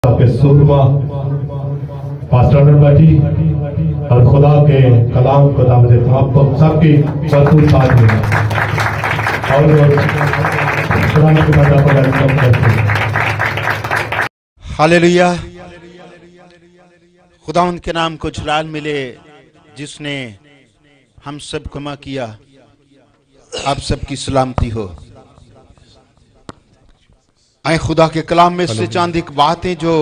के सूरमा पास्टर नरबटी और खुदा के कलाम को दावत देता हूं। आपको सबकी भरपूर साथ देना और खुदा की मदद को वेलकम करते हैं। हालेलुया। खुदा उनके नाम को जलाल मिले जिसने हम सब को क्षमा किया। आप सबकी सलामती हो। आए खुदा के कलाम में से चंद एक बातें जो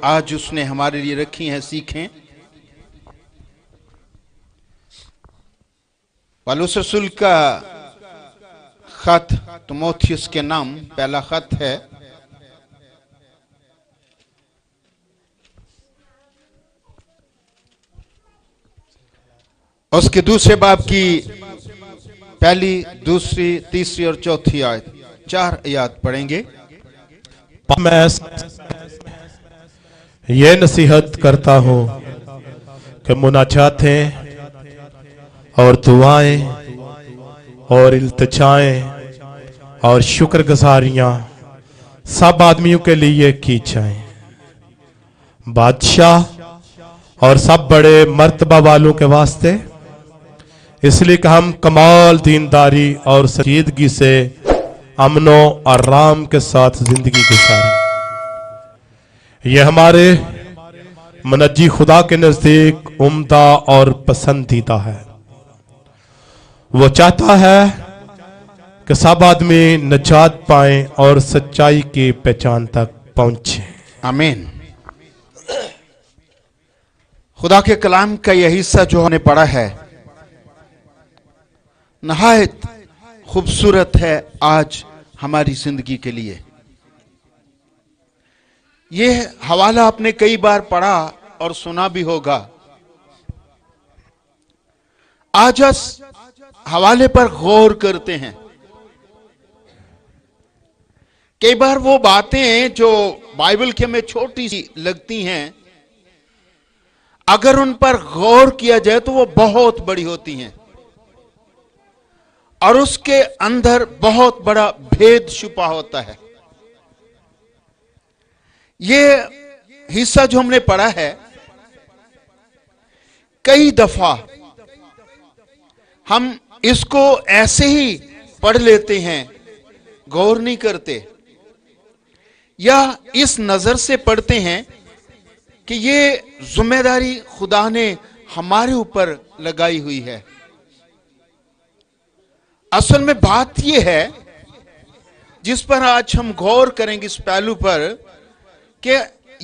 आज उसने हमारे लिए रखी हैं सीखें। पौलुस रसूल का खत तीमुथियुस के नाम पहला खत है। उसके दूसरे बाब की पहली, दूसरी, तीसरी और चौथी आयत, 4 आयत पढ़ेंगे। मैं ये नसीहत करता हूं कि मुनाजातें और दुआएं और इल्तिजाएं और शुक्रगुजारियां सब आदमियों के लिए की जाएं। बादशाह और सब बड़े मर्तबा वालों के वास्ते, इसलिए कि हम कमाल दीनदारी और संजीदगी से अमनो आराम के साथ जिंदगी गुजारें। यह हमारे मुनज्जी खुदा के नजदीक उम्दा और पसंदीदा है। वो चाहता है कि सब आदमी निजात पाएं और सच्चाई की पहचान तक पहुंचे। आमीन। खुदा के कलाम का यह हिस्सा जो हमने पढ़ा है नहायत खूबसूरत है आज हमारी जिंदगी के लिए। यह हवाला आपने कई बार पढ़ा और सुना भी होगा। आज इस हवाले पर गौर करते हैं। कई बार वो बातें जो बाइबल के में छोटी सी लगती हैं, अगर उन पर गौर किया जाए तो वो बहुत बड़ी होती हैं और उसके अंदर बहुत बड़ा भेद छुपा होता है। यह हिस्सा जो हमने पढ़ा है, कई दफा हम इसको ऐसे ही पढ़ लेते हैं, गौर नहीं करते, या इस नजर से पढ़ते हैं कि ये जिम्मेदारी खुदा ने हमारे ऊपर लगाई हुई है। असल में बात यह है जिस पर आज हम गौर करेंगे, इस पहलू पर, कि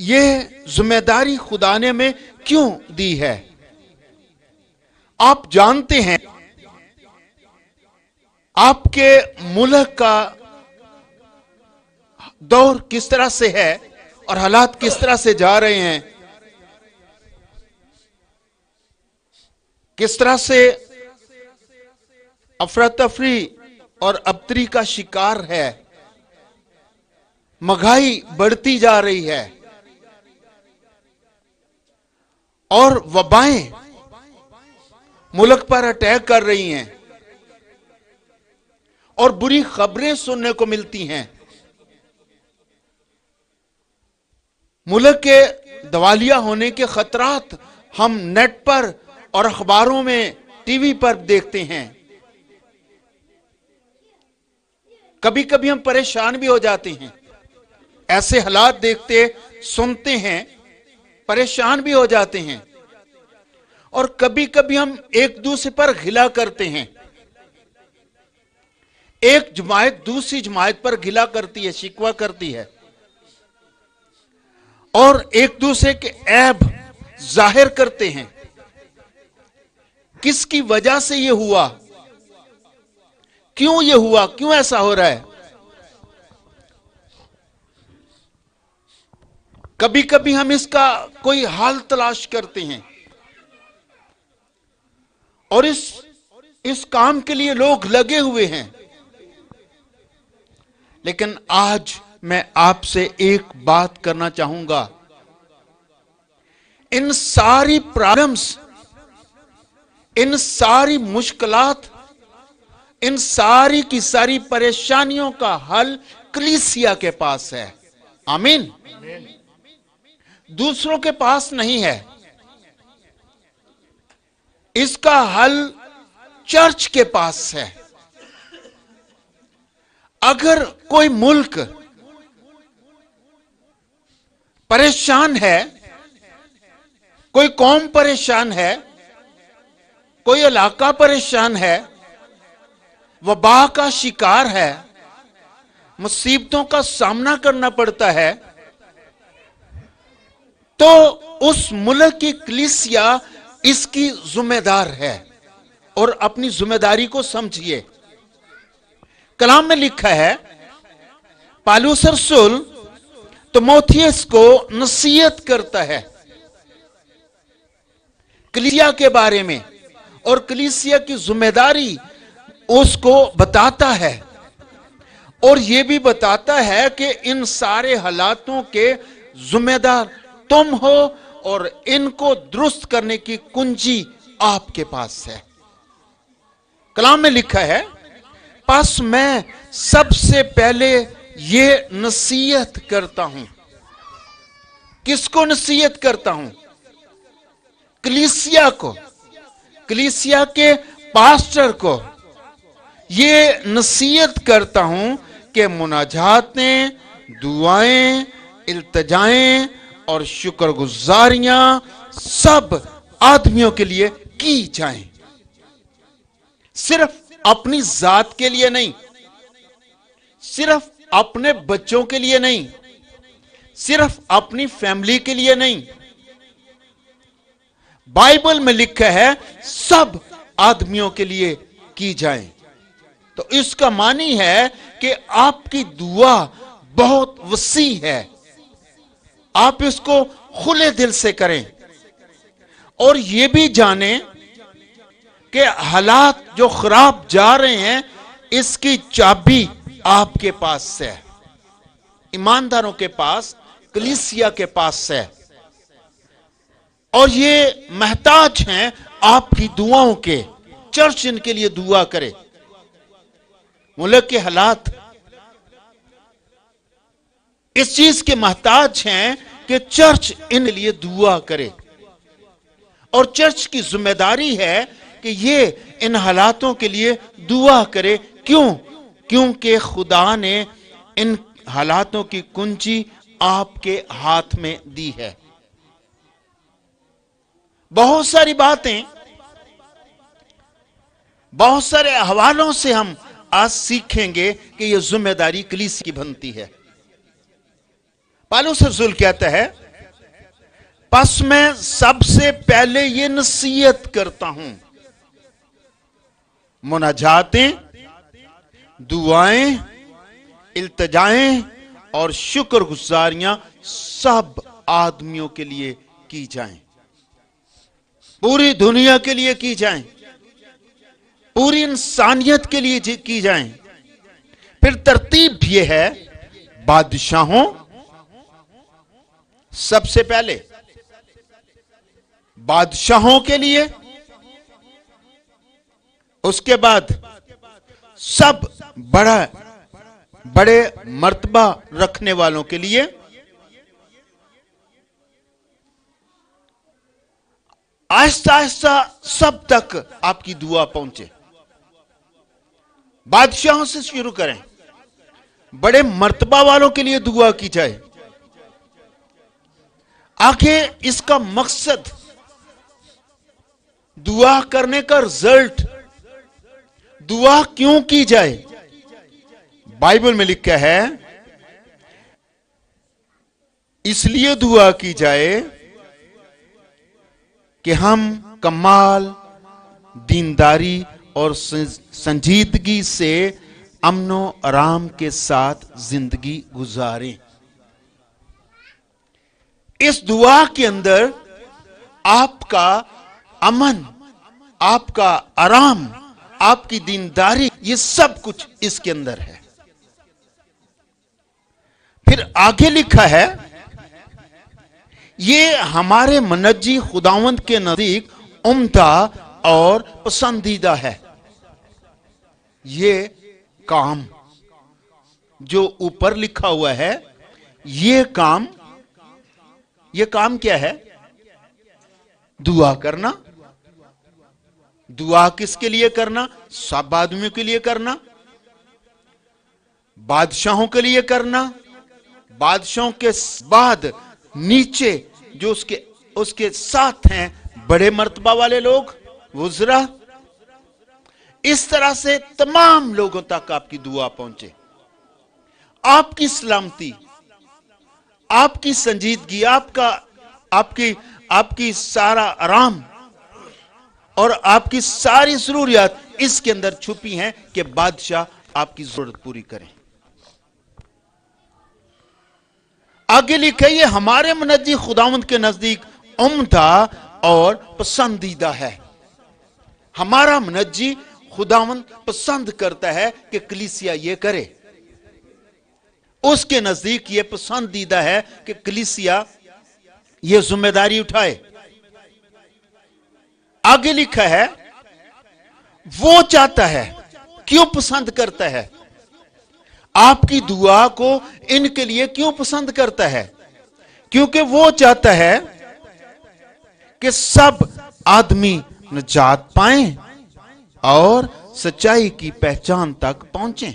यह जिम्मेदारी खुदा ने हमें क्यों दी है। आप जानते हैं आपके मुल्क का दौर किस तरह से है और हालात किस तरह से जा रहे हैं, किस तरह से अफरा तफरी और अबतरी का शिकार है। महंगाई बढ़ती जा रही है और वबाएं मुल्क पर अटैक कर रही हैं और बुरी खबरें सुनने को मिलती हैं। मुल्क के दिवालिया होने के खतरात हम नेट पर और अखबारों में, टीवी पर देखते हैं। कभी कभी हम परेशान भी हो जाते हैं, ऐसे हालात देखते सुनते हैं, परेशान भी हो जाते हैं। और कभी कभी हम एक दूसरे पर गिला करते हैं। एक जमात दूसरी जमात पर गिला करती है, शिकवा करती है और एक दूसरे के ऐब जाहिर करते हैं। किसकी वजह से यह हुआ, क्यों यह हुआ, क्यों ऐसा हो रहा है। कभी कभी हम इसका कोई हाल तलाश करते हैं और इस काम के लिए लोग लगे हुए हैं। लेकिन आज मैं आपसे एक बात करना चाहूंगा। इन सारी प्रॉब्लम्स, इन सारी मुश्किलात, इन सारी की सारी परेशानियों का हल कलीसिया के पास है। आमीन। दूसरों के पास नहीं है, इसका हल चर्च के पास है। अगर कोई मुल्क परेशान है, कोई कौम परेशान है, कोई इलाका परेशान है, वबा का शिकार है, मुसीबतों का सामना करना पड़ता है, तो उस मुल्क की कलीसिया इसकी जिम्मेदार है। और अपनी जिम्मेदारी को समझिए। कलाम में लिखा है, पौलुस रसूल तीमुथियुस को नसीहत करता है कलीसिया के बारे में, और कलीसिया की जिम्मेदारी उसको बताता है, और यह भी बताता है कि इन सारे हालातों के जिम्मेदार तुम हो, और इनको दुरुस्त करने की कुंजी आपके पास है। कलाम में लिखा है, बस मैं सबसे पहले ये नसीहत करता हूं। किसको नसीहत करता हूं? कलीसिया को, कलीसिया के पास्टर को ये नसीहत करता हूं कि मुनाजातें, दुआएं, इल्तिजाएं और शुक्रगुजारियां सब आदमियों के लिए की जाएं। सिर्फ अपनी जात के लिए नहीं, सिर्फ अपने बच्चों के लिए नहीं, सिर्फ अपनी फैमिली के लिए नहीं। बाइबल में लिखा है सब आदमियों के लिए की जाए। तो इसका मानी है कि आपकी दुआ बहुत वसी है, आप इसको खुले दिल से करें, और यह भी जानें कि हालात जो खराब जा रहे हैं इसकी चाबी आपके पास है, ईमानदारों के पास, कलीसिया के पास है, और ये महताज हैं आपकी दुआओं के। चर्च इनके लिए दुआ करे। मुल्क के हालात इस चीज के महताज हैं कि चर्च इनके लिए दुआ करे, और चर्च की जिम्मेदारी है कि ये इन हालातों के लिए दुआ करे। क्यों? क्योंकि खुदा ने इन हालातों की कुंजी आपके हाथ में दी है। बहुत सारी बातें, बहुत सारे हवालों से हम आज सीखेंगे कि यह जिम्मेदारी कलीसिया की बनती है। पौलुस रसूल कहता है, बस मैं सबसे पहले यह नसीहत करता हूं, मुनाजातें, दुआएं, इल्तिजाएं और शुक्रगुजारियां सब आदमियों के लिए की जाएं, पूरी दुनिया के लिए की जाएं, पूरी इंसानियत के लिए की जाएं। फिर तरतीब यह है, बादशाहों सबसे पहले, बादशाहों के लिए, उसके बाद सब बड़े मर्तबा रखने वालों के लिए, आहिस्ता आहिस्ता सब तक आपकी दुआ पहुंचे। बादशाहों से शुरू करें, बड़े मर्तबा वालों के लिए दुआ की जाए। आखिर इसका मकसद, दुआ करने का रिजल्ट, दुआ क्यों की जाए? बाइबल में लिखा है, इसलिए दुआ की जाए कि हम कमाल, दीनदारी और संजीदगी से अमनो आराम के साथ जिंदगी गुजारें। इस दुआ के अंदर आपका अमन, आपका आराम, आपकी दीनदारी, ये सब कुछ इसके अंदर है। फिर आगे लिखा है, ये हमारे मनज्जी खुदावंद के नजदीक उम्दा और पसंदीदा है। ये काम जो ऊपर लिखा हुआ है, ये काम یہ کام کیا ہے؟ دعا کرنا. دعا کس کے لیے کرنا؟ سب آدمیوں کے لیے کرنا، بادشاہوں کے لیے کرنا، بادشاہوں کے بعد نیچے جو اس کے ساتھ ہیں بڑے مرتبہ والے لوگ، وزراء. اس طرح سے تمام لوگوں تک آپ کی دعا پہنچے. آپ کی سلامتی، آپ کی سنجیدگی، آپ کی سارا آرام اور آپ کی ساری ضروریات اس کے اندر چھپی ہیں کہ بادشاہ آپ کی ضرورت پوری کریں. آگے لکھے یہ ہمارے منجی خداوند کے نزدیک عمدہ اور پسندیدہ ہے. ہمارا منجی خداوند پسند کرتا ہے کہ کلیسیا یہ کرے. اس کے نزدیک یہ پسندیدہ ہے کہ کلیسیا یہ ذمہ داری اٹھائے. آگے لکھا ہے وہ چاہتا ہے. کیوں پسند کرتا ہے؟ آپ کی دعا کو ان کے لیے کیوں پسند کرتا ہے؟ کیونکہ وہ چاہتا ہے کہ سب آدمی نجات پائیں اور سچائی کی پہچان تک پہنچیں.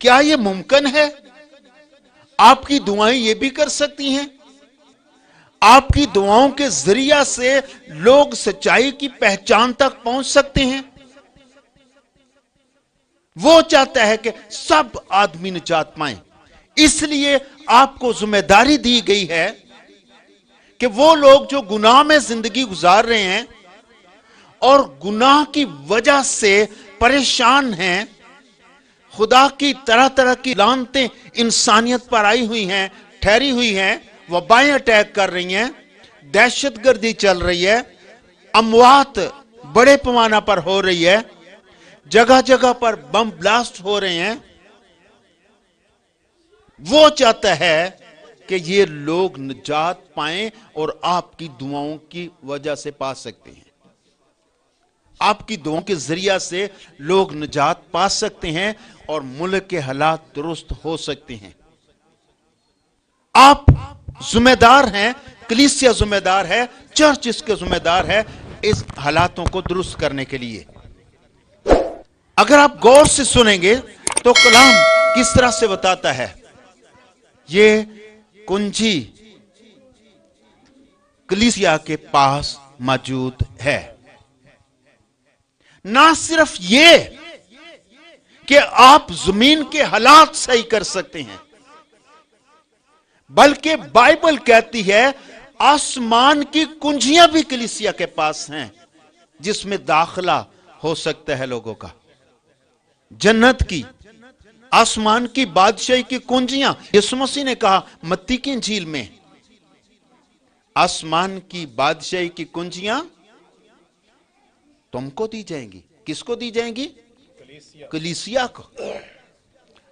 کیا یہ ممکن ہے؟ آپ کی دعائیں یہ بھی کر سکتی ہیں. آپ کی دعاؤں کے ذریعہ سے لوگ سچائی کی پہچان تک پہنچ سکتے ہیں. وہ چاہتا ہے کہ سب آدمی نجات پائیں. اس لیے آپ کو ذمہ داری دی گئی ہے کہ وہ لوگ جو گناہ میں زندگی گزار رہے ہیں اور گناہ کی وجہ سے پریشان ہیں، خدا کی طرح طرح کی لعنتیں انسانیت پر آئی ہوئی ہیں، ٹھہری ہوئی ہیں، وبائیں اٹیک کر رہی ہیں، دہشت گردی چل رہی ہے، اموات بڑے پیمانہ پر ہو رہی ہے، جگہ جگہ پر بم بلاسٹ ہو رہے ہیں. وہ چاہتا ہے کہ یہ لوگ نجات پائیں اور آپ کی دعاؤں کی وجہ سے پا سکتے ہیں. آپ کی دعاؤں کے ذریعہ سے لوگ نجات پا سکتے ہیں اور ملک کے حالات درست ہو سکتے ہیں. آپ ذمہ دار ہیں، کلیسیا ذمہ دار ہے، چرچ اس کے ذمہ دار ہے اس حالاتوں کو درست کرنے کے لیے. اگر آپ غور سے سنیں گے تو کلام کس طرح سے بتاتا ہے. یہ کنجی کلیسیا کے پاس موجود ہے. نہ صرف یہ کہ آپ زمین کے حالات صحیح کر سکتے ہیں، بلکہ بائبل کہتی ہے آسمان کی کنجیاں بھی کلیسیا کے پاس ہیں جس میں داخلہ ہو سکتا ہے لوگوں کا. جنت کی، آسمان کی بادشاہی کی کنجیاں. یسوع مسیح نے کہا متی کی انجیل میں، آسمان کی بادشاہی کی کنجیاں تم کو دی جائیں گی. کس کو دی جائیں گی؟ کلیسیا کو.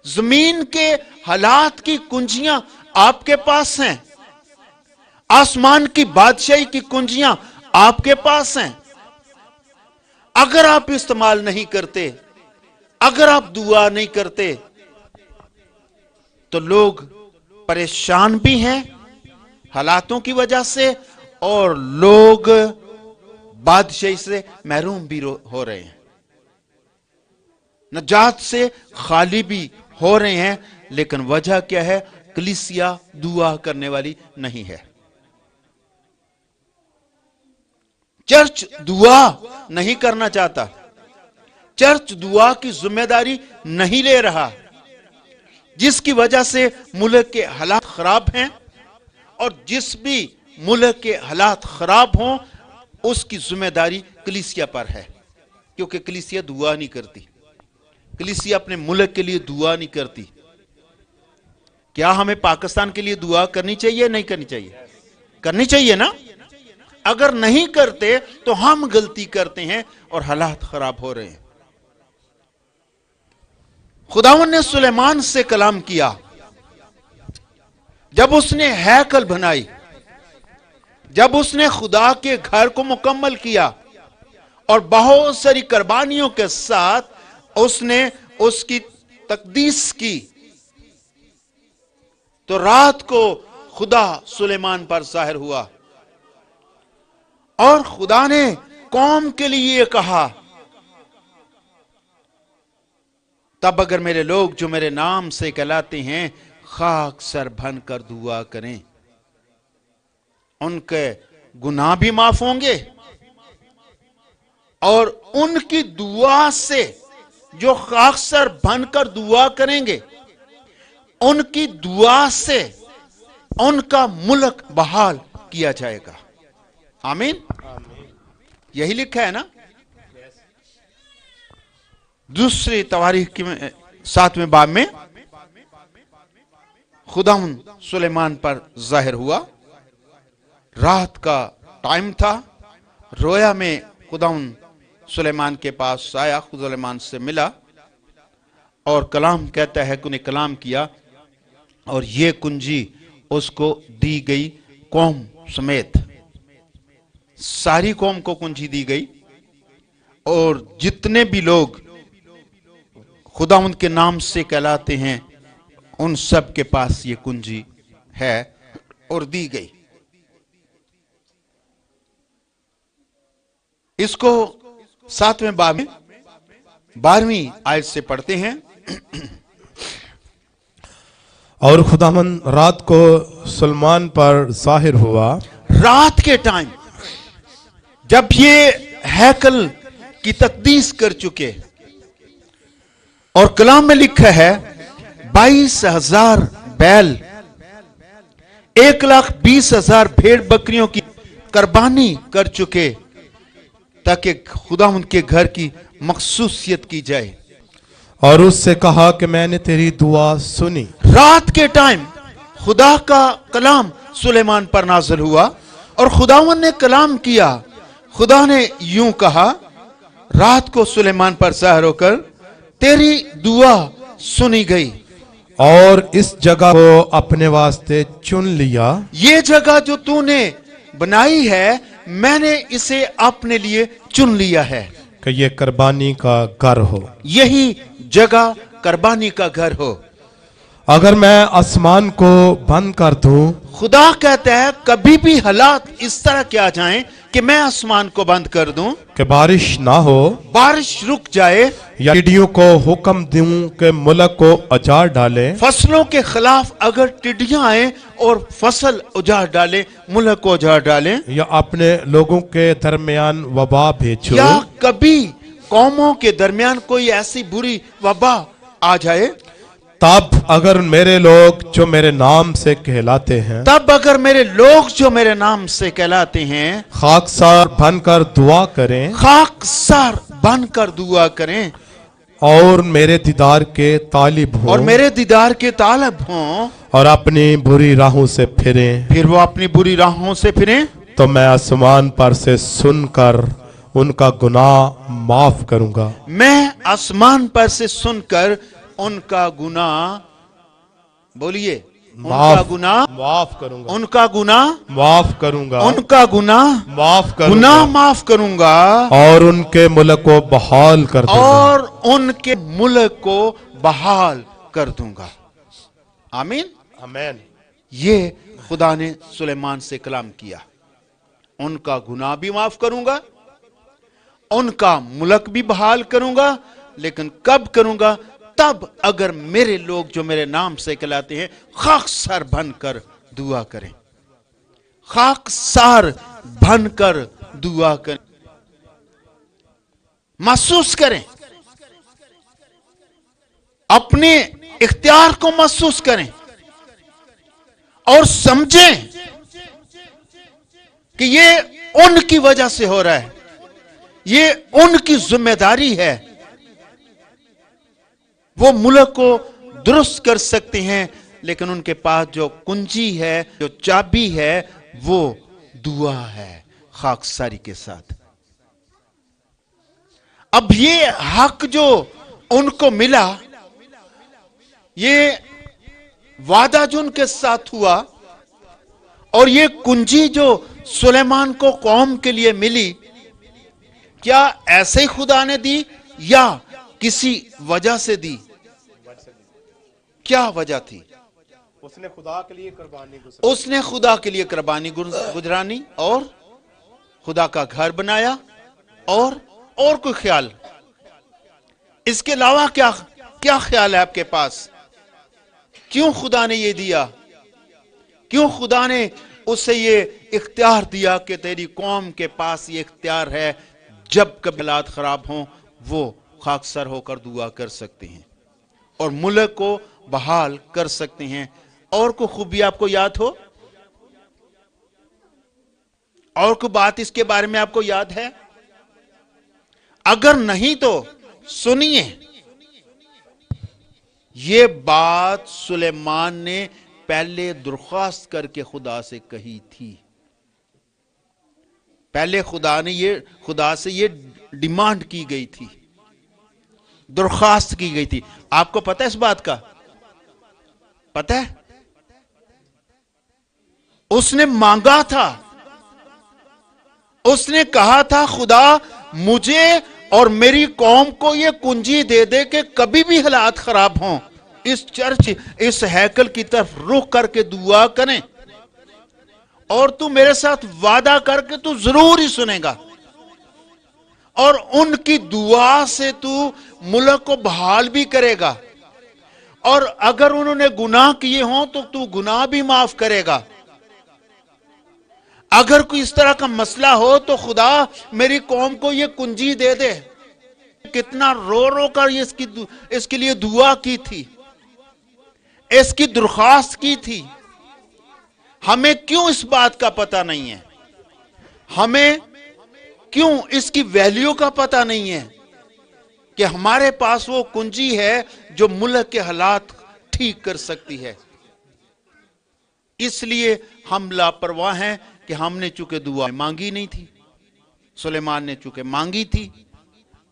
زمین کے حالات کی کنجیاں آپ کے پاس ہیں، آسمان کی بادشاہی کی کنجیاں آپ کے پاس ہیں. اگر آپ استعمال نہیں کرتے، اگر آپ دعا نہیں کرتے تو لوگ پریشان بھی ہیں حالاتوں کی وجہ سے، اور لوگ بادشاہی سے محروم بھی ہو رہے ہیں، نجات سے خالی بھی ہو رہے ہیں. لیکن وجہ کیا ہے؟ کلیسیا دعا کرنے والی نہیں ہے. چرچ دعا نہیں کرنا چاہتا، چرچ دعا کی ذمہ داری نہیں لے رہا، جس کی وجہ سے ملک کے حالات خراب ہیں. اور جس بھی ملک کے حالات خراب ہوں اس کی ذمہ داری کلیسیا پر ہے، کیونکہ کلیسیا دعا نہیں کرتی. کلیسیا اپنے ملک کے لیے دعا نہیں کرتی. کیا ہمیں پاکستان کے لیے دعا کرنی چاہیے؟ نہیں کرنی چاہیے؟ کرنی چاہیے نا. اگر نہیں کرتے تو ہم غلطی کرتے ہیں اور حالات خراب ہو رہے ہیں. خداوند نے سلیمان سے کلام کیا جب اس نے ہیکل بنائی، جب اس نے خدا کے گھر کو مکمل کیا اور بہت ساری قربانیوں کے ساتھ اس نے اس کی تقدیس کی، تو رات کو खुदा सुलेमान पर जाहिर हुआ और खुदा ने कौम के लिए कहा, तब अगर मेरे लोग जो मेरे नाम से कहलाते हैं खाक सर भन कर दुआ करें, उनके गुनाह भी माफ होंगे और उनकी दुआ से, जो खाक सर भन कर दुआ करेंगे, उनकी दुआ से उनका मुल्क बहाल किया जाएगा। आमीन। यही लिखा है ना दूसरी तवारीख की 7वें बाब में। खुदावंद सुलेमान पर जाहिर हुआ, रात का टाइम था, रोया में खुदावंद सुलेमान के पास आया, सुलेमान से मिला और कलाम कहता है कि उन्हें कलाम किया और ये कुंजी उसको दी गई, कौम समेत सारी कौम को कुंजी दी गई और जितने भी लोग खुदावंद के नाम से कहलाते हैं उन सब के पास ये कुंजी है और दी गई। इसको 7वें बाब में 12वीं आयत से पढ़ते हैं। और खुदावंद रात को सुलेमान पर जाहिर हुआ। रात के टाइम जब ये हैकल की तकदीस कर चुके, और कलाम में लिखा है 22,000 बैल, 1,20,000 भेड़ बकरियों की कुर्बानी कर चुके ताकि खुदावंद के घर की मखसूसियत की जाए। और उससे कहा कि मैंने तेरी दुआ सुनी। रात के टाइम खुदा का कलाम सुलेमान पर नाज़िल हुआ और खुदावंद ने कलाम किया। खुदा ने यूं कहा, रात को सुलेमान पर जाहिर होकर तेरी दुआ सुनी गई और इस जगह को अपने वास्ते चुन लिया। ये जगह जो तूने बनाई है, मैंने इसे अपने लिए चुन लिया है कि ये कुर्बानी का घर हो, यही जगह कुर्बानी का घर हो। अगर मैं आसमान को बंद कर दूं, खुदा कहता है कभी भी हालात इस तरह के आ जाएं कि मैं आसमान को बंद कर दूं, कि बारिश ना हो, बारिश रुक जाए, या टिड्डियों को हुक्म दूं कि मुल्क को उजाड़ डाले, फसलों के खिलाफ अगर टिड्डियां आए और फसल उजाड़ डाले, मुल्क को उजाड़ डाले, या अपने लोगों के दरमियान वबा भेजो, या कभी कौमों के दरमियान कोई ऐसी बुरी वबा आ जाए, तब अगर मेरे लोग जो मेरे नाम से कहलाते हैं, तब अगर मेरे लोग जो मेरे नाम से कहलाते हैं खाकसार बनकर दुआ करें खाकसार बनकर दुआ करें और मेरे दीदार के तालिब हों, और मेरे दीदार के तालब हों, और अपनी बुरी राहों से फिरें, फिर वो अपनी बुरी राहों से फिरें, तो मैं आसमान पर से सुनकर उनका गुनाह माफ करूंगा। मैं आसमान पर से सुनकर उनका गुनाह, बोलिए, उनका गुनाह माफ करूंगा, उनका गुनाह माफ करूंगा, उनका गुनाह माफ गुनाह करूंगा, माफ करूंगा और उनके मुल्क को बहाल कर दूंगा। और उनके मुल्क को बहाल कर दूंगा। आमीन। आमीन। ये खुदा ने सुलेमान से कलाम किया, उनका गुनाह भी माफ करूंगा, उनका मुल्क भी बहाल करूंगा, लेकिन कब करूंगा? तब अगर मेरे लोग जो मेरे नाम से कहलाते हैं खाकसार बनकर दुआ करें, खाकसार बनकर दुआ करें, महसूस करें, अपने इख्तियार को महसूस करें और समझें कि ये उनकी वजह से हो रहा है, ये उनकी जिम्मेदारी है। वो मुल्क को दुरुस्त कर सकते हैं, लेकिन उनके पास जो कुंजी है, जो चाबी है, वो दुआ है खाकसारी के साथ। अब ये हक जो उनको मिला, ये वादा जो उनके साथ हुआ, और ये कुंजी जो सुलेमान को कौम के लिए मिली, क्या ऐसे ही खुदा ने दी या किसी वजह से दी? क्या वजह थी? उसने खुदा के लिए कुर्बानी उसने खुदा के लिए कुर्बानी गुजरानी और खुदा का घर बनाया और कोई ख्याल, इसके अलावा क्या क्या ख्याल है आपके पास? क्यों खुदा ने ये दिया? क्यों खुदा ने उसे ये इख्तियार दिया कि तेरी कौम के पास ये इख्तियार है, जब कभी हालात खराब हों वो खाकसर होकर दुआ कर सकते हैं और मुल्क को बहाल कर सकते हैं। और कोई खूबी आपको याद हो? और कोई बात इसके बारे में आपको याद है? अगर नहीं तो सुनिए, ये बात सुलेमान ने पहले दरख्वास्त करके खुदा से कही थी। पहले खुदा से ये डिमांड की गई थी, दरख्वास्त की गई थी। आपको पता है इस बात का? पता है? उसने मांगा था, उसने कहा था खुदा मुझे और मेरी कौम को ये कुंजी दे दे कि कभी भी हालात खराब हों, इस चर्च इस हैकल की तरफ रुख करके दुआ करें और तू मेरे साथ वादा करके तू जरूर ही सुनेगा और उनकी दुआ से तू मुल्क को बहाल भी करेगा और अगर उन्होंने गुनाह किए हों तो तू गुनाह भी माफ करेगा। अगर कोई इस तरह का मसला हो तो खुदा मेरी कौम को ये कुंजी दे दे। कितना रो रो कर इसके लिए दुआ की थी, इसकी दरख्वास्त की थी। हमें क्यों इस बात का पता नहीं है? हमें क्यों इसकी वैल्यू का पता नहीं है कि हमारे पास वो कुंजी है जो मुल्क के हालात ठीक कर सकती है? इसलिए हम लापरवाह हैं कि हमने चूंकि दुआ मांगी नहीं थी, सुलेमान ने चूंकि मांगी थी,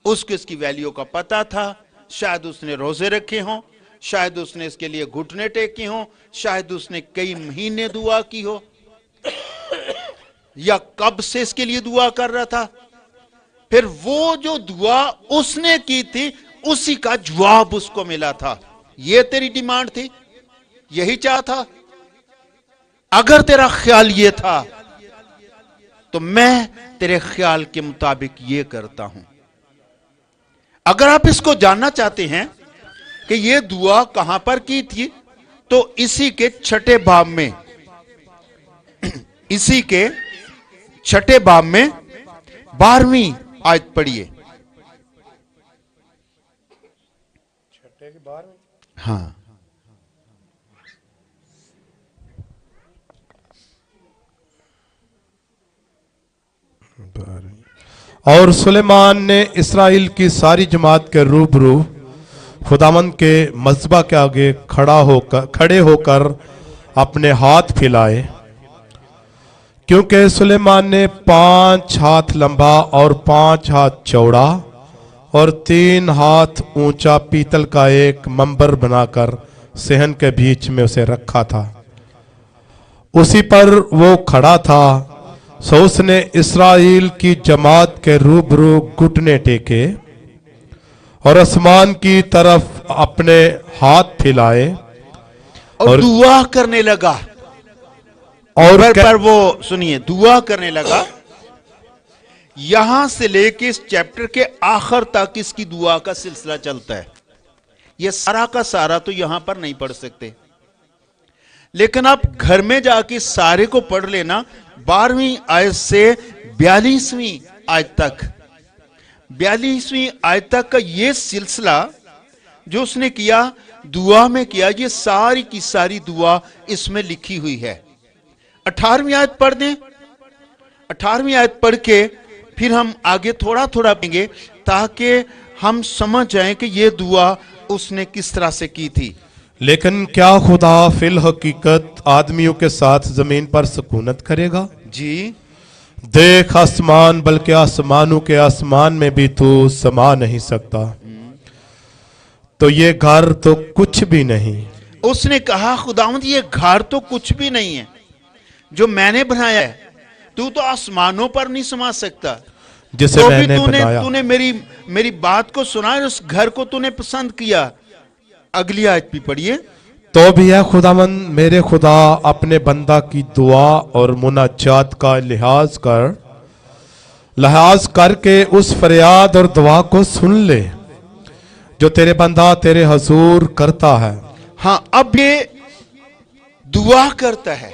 उसको इसकी वैल्यू का पता था। शायद उसने रोजे रखे हों, शायद उसने इसके लिए घुटने टेके हों, शायद उसने कई महीने दुआ की हो, या कब से इसके लिए दुआ कर रहा था। फिर वो जो दुआ उसने की थी उसी का जवाब उसको मिला था। ये तेरी डिमांड थी, यही चाह था। अगर तेरा ख्याल ये था तो मैं तेरे ख्याल के मुताबिक ये करता हूं। अगर आप इसको जानना चाहते हैं कि ये दुआ कहां पर की थी तो इसी के 6 बाब में, इसी के 6 बाब में 12वीं आयत पढ़िए। हाँ, और सुलेमान ने इस्राएल की सारी जमात के रूबरू खुदावंद के मज़बा के आगे खड़े होकर अपने हाथ फैलाए, क्योंकि सुलेमान ने 5 हाथ लंबा और 5 हाथ चौड़ा और 3 हाथ ऊंचा पीतल का एक मंबर बनाकर सेहन के बीच में उसे रखा था। उसी पर वो खड़ा था। सो उसने इस्राएल की जमात के रूबरू घुटने टेके और आसमान की तरफ अपने हाथ फैलाए और दुआ करने लगा। और पर वो सुनिए, दुआ करने लगा। यहां से लेके इस चैप्टर के आखिर तक इसकी दुआ का सिलसिला चलता है। ये सारा का सारा तो यहां पर नहीं पढ़ सकते, लेकिन आप घर में जाके सारे को पढ़ लेना। 12वीं आयत से 42वीं आयत तक, 42वीं आयत तक का ये सिलसिला जो उसने किया, दुआ में किया, ये सारी की सारी दुआ इसमें लिखी हुई है। 18वीं आयत पढ़ दें। 18वीं आयत पढ़ के फिर हम आगे थोड़ा थोड़ा पढ़ेंगे ताकि हम समझ जाएं कि ये दुआ उसने किस तरह से की थी। लेकिन क्या खुदा फिल हकीकत आदमियों के साथ जमीन पर सुकूनत करेगा? जी, देख आसमान, बल्कि आसमानों के आसमान में भी तू समा नहीं सकता, तो ये घर तो कुछ भी नहीं। उसने कहा खुदावंद ये घर तो कुछ भी नहीं है जो मैंने बनाया है, तू तो आसमानों पर नहीं समा सकता। जिसे तो मैंने भी बनाया। तूने मेरी बात को सुना और उस घर को तूने पसंद किया। अगली आयत भी पढ़िए। तो भी है खुदावंद मेरे खुदा अपने बंदा की दुआ और मुनाजात का लिहाज करके उस फरियाद और दुआ को सुन ले जो तेरे बंदा तेरे हजूर करता है। हाँ, अब ये दुआ करता है।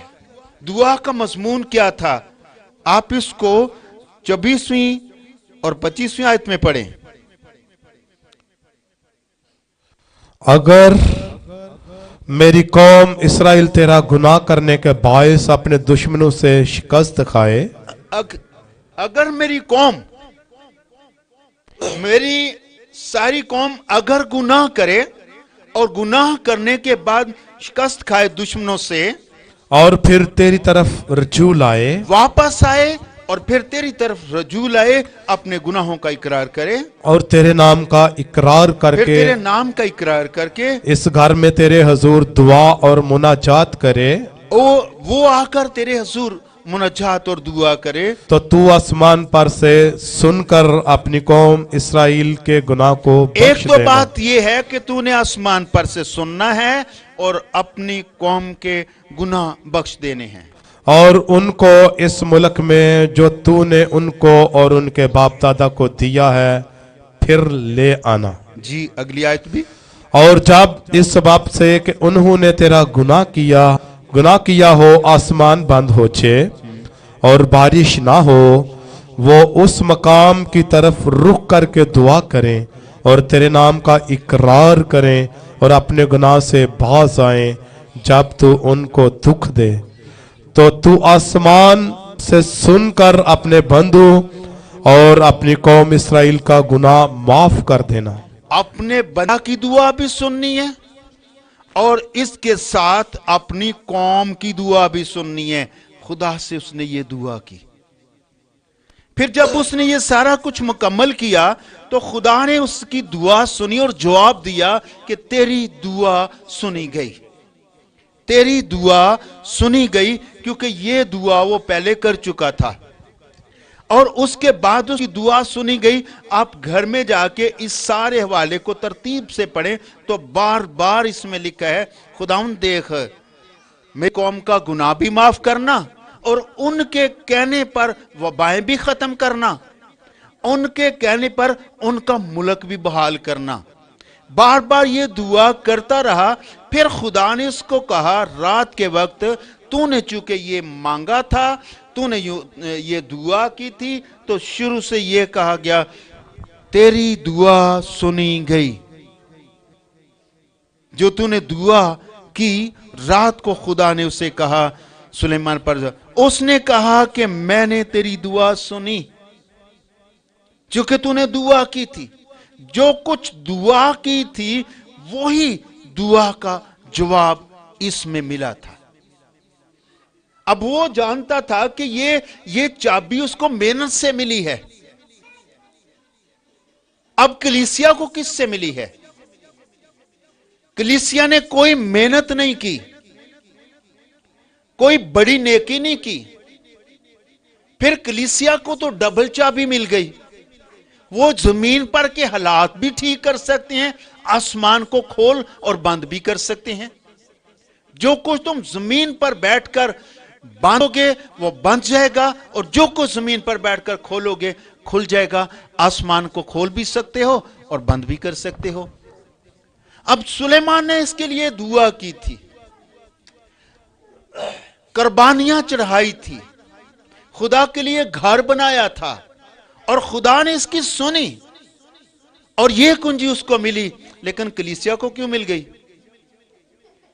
दुआ का मजमून क्या था? आप इसको 24वीं और 25वीं आयत में पढ़ें। अगर मेरी कौम इसराइल तेरा गुनाह करने के बायस अपने दुश्मनों से शिकस्त खाए, अगर मेरी कौम, मेरी सारी कौम अगर गुनाह करे और गुनाह करने के बाद शिकस्त खाए दुश्मनों से, और फिर तेरी तरफ रजू लाए, वापस आए और फिर तेरी तरफ रजू लाए, अपने गुनाहों का इकरार करे और तेरे नाम का इकरार फिर करके तेरे नाम का इकरार करके इस घर में तेरे हजूर दुआ और मुनाजात करे, वो आकर तेरे हजूर मुनाजात और दुआ करे, तो तू आसमान पर से सुनकर अपनी कौम इसराइल के गुनाह को एक बख्श तो देना। बात ये है कि तूने आसमान पर से सुनना है और अपनी कौम के गुनाह बख्श देने हैं, और उनको इस मुल्क में जो तूने उनको और उनके बाप दादा को दिया है फिर ले आना। जी अगली आयत भी। और जब इस बात से कि उन्होंने तेरा गुनाह किया हो आसमान बंद हो जाए और बारिश ना हो, वो उस मकाम की तरफ रुख करके दुआ करें और तेरे नाम का इकरार करें और अपने गुनाह से बाज आए, जब तू उनको दुख दे तो तू आसमान से सुनकर अपने बंधु और अपनी कौम इसराइल का गुनाह माफ कर देना। अपने बंदा की दुआ भी सुननी है और इसके साथ अपनी कौम की दुआ भी सुननी है। खुदा से उसने ये दुआ की, फिर जब उसने ये सारा कुछ मुकम्मल किया तो खुदा ने उसकी दुआ सुनी और जवाब दिया कि तेरी दुआ सुनी गई, तेरी दुआ सुनी गई, क्योंकि ये दुआ वो पहले कर चुका था और उसके बाद उसकी दुआ सुनी गई। आप घर में जाके इस सारे हवाले को तरतीब से पढ़ें तो बार बार इसमें लिखा है, खुदावंद देख मेरी कौम का गुनाह भी माफ करना और उनके कहने पर वबाएं भी खत्म करना, उनके कहने पर उनका मुल्क भी बहाल करना। बार बार ये दुआ करता रहा। फिर खुदा ने उसको कहा, रात के वक्त तूने चूंकि ये मांगा था, तूने ये दुआ की थी, तो शुरू से ये कहा गया तेरी दुआ सुनी गई। जो तूने दुआ की रात को खुदा ने उसे कहा सुलेमान पर, उसने कहा कि मैंने तेरी दुआ सुनी, चूंकि तूने दुआ की थी। जो कुछ दुआ की थी वही दुआ का जवाब इसमें मिला था। अब वो जानता था कि ये चाबी उसको मेहनत से मिली है। अब कलीसिया को किससे मिली है? कलीसिया ने कोई मेहनत नहीं की, कोई बड़ी नेकी नहीं की। फिर कलीसिया को तो डबल चाबी मिल गई। वो जमीन पर के हालात भी ठीक कर सकते हैं, आसमान को खोल और बंद भी कर सकते हैं। जो कुछ तुम जमीन पर बैठकर बांधोगे वो बंद जाएगा और जो कुछ जमीन पर बैठकर खोलोगे खुल जाएगा। आसमान को खोल भी सकते हो और बंद भी कर सकते हो। अब सुलेमान ने इसके लिए दुआ की थी, कुर्बानियां चढ़ाई थी, खुदा के लिए घर बनाया था और खुदा ने इसकी सुनी और ये कुंजी उसको मिली। लेकिन कलीसिया को क्यों मिल गई?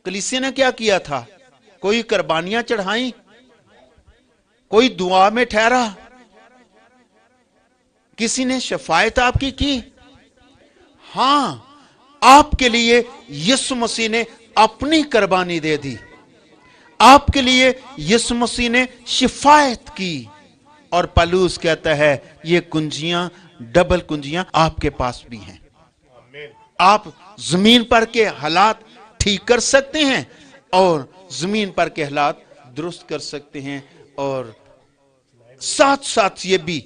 कलीसिया ने क्या किया था? कोई कुर्बानियां चढ़ाई, कोई दुआ में ठहरा, किसी ने शफायत आपकी की? हां, आपके लिए यीशु मसीह ने अपनी कुर्बानी दे दी, आपके लिए यीशु मसीह ने शिफायत की। और पलूस कहता है ये कुंजियां, डबल कुंजियां आपके पास भी हैं। आप जमीन पर के हालात ठीक कर सकते हैं और जमीन पर के हालात दुरुस्त कर सकते हैं, और साथ साथ ये भी